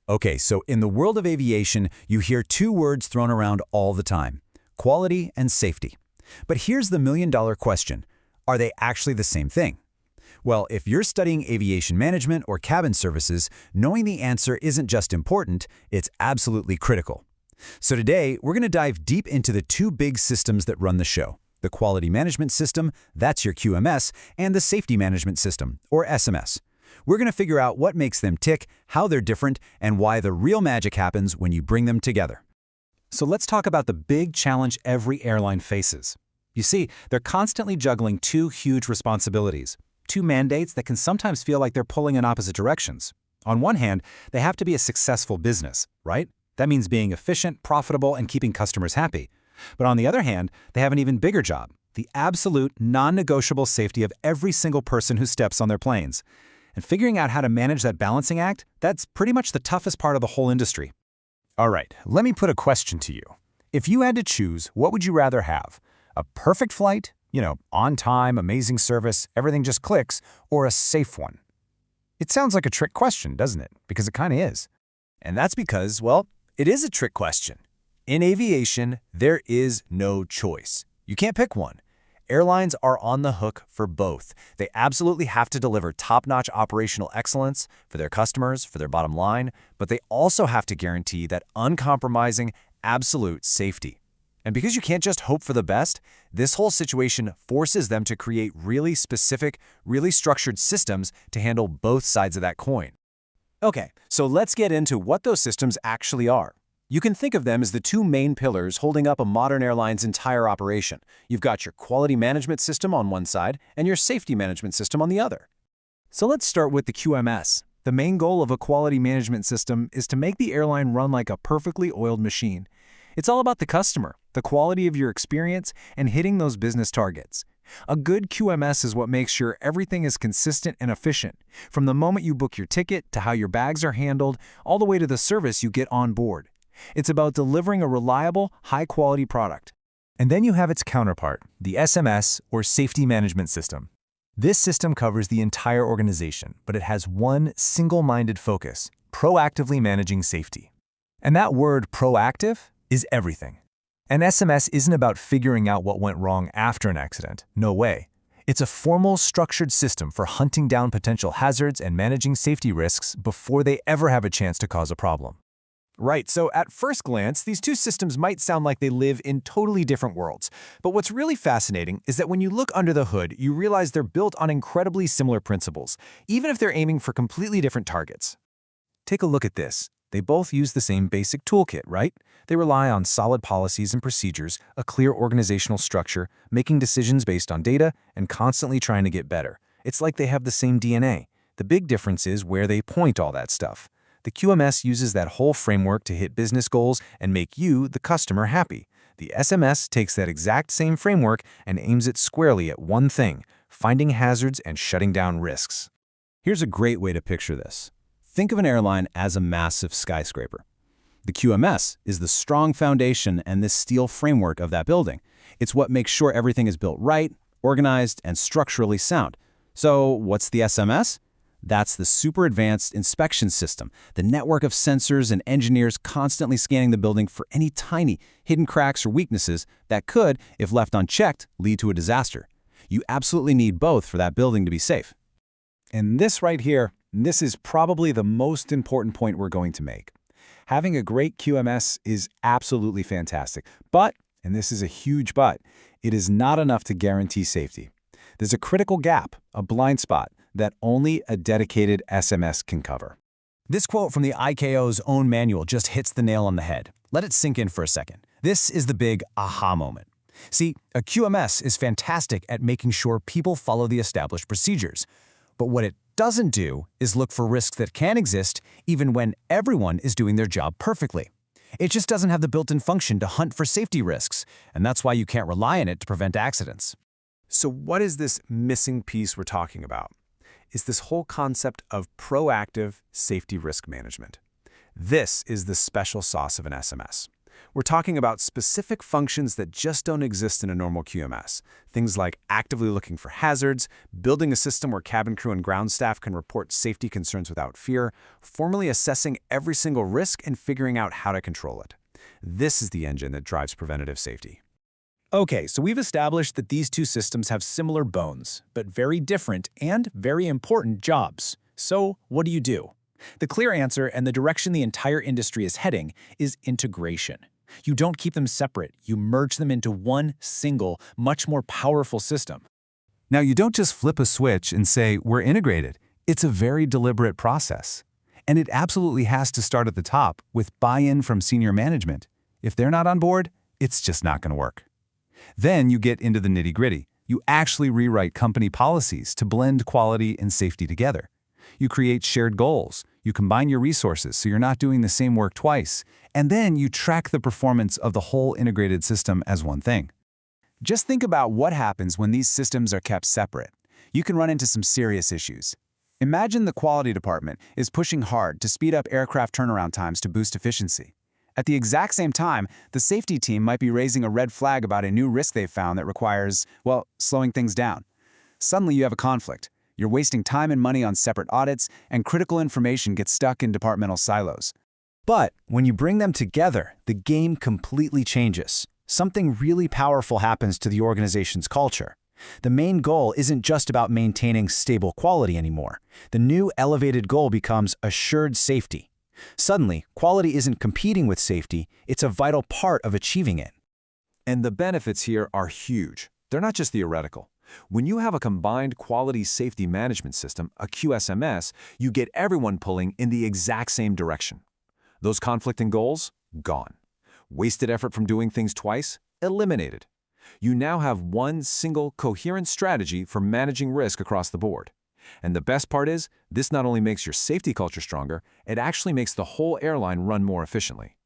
Okay, so in the world of aviation, you hear two words thrown around all the time: quality and safety. But here's the million-dollar question. Are they actually the same thing? Well, if you're studying aviation management or cabin services, knowing the answer isn't just important, it's absolutely critical. So today, we're going to dive deep into the two big systems that run the show: the quality management system, that's your QMS, and the safety management system, or SMS. We're going to figure out what makes them tick, how they're different, and why the real magic happens when you bring them together. So let's talk about the big challenge every airline faces. You see, they're constantly juggling two huge responsibilities, two mandates that can sometimes feel like they're pulling in opposite directions. On one hand, they have to be a successful business, right? That means being efficient, profitable, and keeping customers happy. But on the other hand, they have an even bigger job: the absolute, non-negotiable safety of every single person who steps on their planes. And figuring out how to manage that balancing act, that's pretty much the toughest part of the whole industry. All right, let me put a question to you. If you had to choose, what would you rather have? A perfect flight, on time, amazing service, everything just clicks, or a safe one? It sounds like a trick question, doesn't it? Because it kind of is. And that's because, well, it is a trick question. In aviation, there is no choice. You can't pick one. Airlines are on the hook for both. They absolutely have to deliver top-notch operational excellence for their customers, for their bottom line, but they also have to guarantee that uncompromising, absolute safety. And because you can't just hope for the best, this whole situation forces them to create really specific, really structured systems to handle both sides of that coin. Okay, so let's get into what those systems actually are. You can think of them as the two main pillars holding up a modern airline's entire operation. You've got your quality management system on one side and your safety management system on the other. So let's start with the QMS. The main goal of a quality management system is to make the airline run like a perfectly oiled machine. It's all about the customer, the quality of your experience, and hitting those business targets. A good QMS is what makes sure everything is consistent and efficient, from the moment you book your ticket to how your bags are handled, all the way to the service you get on board. It's about delivering a reliable, high-quality product. And then you have its counterpart, the SMS, or Safety Management System. This system covers the entire organization, but it has one single-minded focus: proactively managing safety. And that word, proactive, is everything. An SMS isn't about figuring out what went wrong after an accident. No way. It's a formal, structured system for hunting down potential hazards and managing safety risks before they ever have a chance to cause a problem. Right, so at first glance, these two systems might sound like they live in totally different worlds. But what's really fascinating is that when you look under the hood, you realize they're built on incredibly similar principles, even if they're aiming for completely different targets. Take a look at this. They both use the same basic toolkit, right? They rely on solid policies and procedures, a clear organizational structure, making decisions based on data, and constantly trying to get better. It's like they have the same DNA. The big difference is where they point all that stuff. The QMS uses that whole framework to hit business goals and make you, the customer, happy. The SMS takes that exact same framework and aims it squarely at one thing: finding hazards and shutting down risks. Here's a great way to picture this. Think of an airline as a massive skyscraper. The QMS is the strong foundation and this steel framework of that building. It's what makes sure everything is built right, organized, and structurally sound. So what's the SMS? That's the super advanced inspection system, the network of sensors and engineers constantly scanning the building for any tiny, hidden cracks or weaknesses that could, if left unchecked, lead to a disaster. You absolutely need both for that building to be safe. And this right here, this is probably the most important point we're going to make. Having a great QMS is absolutely fantastic, but, and this is a huge but, it is not enough to guarantee safety. There's a critical gap, a blind spot, that only a dedicated SMS can cover. This quote from the ICAO's own manual just hits the nail on the head. Let it sink in for a second. This is the big aha moment. See, a QMS is fantastic at making sure people follow the established procedures. But what it doesn't do is look for risks that can exist even when everyone is doing their job perfectly. It just doesn't have the built-in function to hunt for safety risks, and that's why you can't rely on it to prevent accidents. So what is this missing piece we're talking about? Is this whole concept of proactive safety risk management. This is the special sauce of an SMS. We're talking about specific functions that just don't exist in a normal QMS. Things like actively looking for hazards, building a system where cabin crew and ground staff can report safety concerns without fear, formally assessing every single risk and figuring out how to control it. This is the engine that drives preventative safety. Okay, so we've established that these two systems have similar bones, but very different and very important jobs. So what do you do? The clear answer, and the direction the entire industry is heading, is integration. You don't keep them separate, you merge them into one single, much more powerful system. Now, you don't just flip a switch and say, we're integrated. It's a very deliberate process. And it absolutely has to start at the top with buy-in from senior management. If they're not on board, it's just not going to work. Then you get into the nitty-gritty. You actually rewrite company policies to blend quality and safety together. You create shared goals. You combine your resources so you're not doing the same work twice. And then you track the performance of the whole integrated system as one thing. Just think about what happens when these systems are kept separate. You can run into some serious issues. Imagine the quality department is pushing hard to speed up aircraft turnaround times to boost efficiency. At the exact same time, the safety team might be raising a red flag about a new risk they've found that requires, well, slowing things down. Suddenly you have a conflict. You're wasting time and money on separate audits, and critical information gets stuck in departmental silos. But when you bring them together, the game completely changes. Something really powerful happens to the organization's culture. The main goal isn't just about maintaining stable quality anymore. The new elevated goal becomes assured safety. Suddenly, quality isn't competing with safety, it's a vital part of achieving it. And the benefits here are huge. They're not just theoretical. When you have a combined quality safety management system, a QSMS, you get everyone pulling in the exact same direction. Those conflicting goals? Gone. Wasted effort from doing things twice? Eliminated. You now have one single coherent strategy for managing risk across the board. And the best part is, this not only makes your safety culture stronger, it actually makes the whole airline run more efficiently.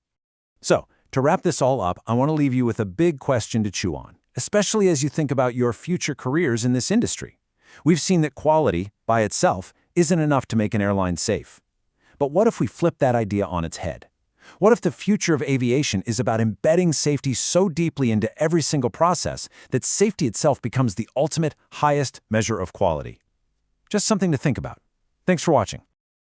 So, to wrap this all up, I want to leave you with a big question to chew on, especially as you think about your future careers in this industry. We've seen that quality, by itself, isn't enough to make an airline safe. But what if we flip that idea on its head? What if the future of aviation is about embedding safety so deeply into every single process that safety itself becomes the ultimate, highest measure of quality? Just something to think about. Thanks for watching.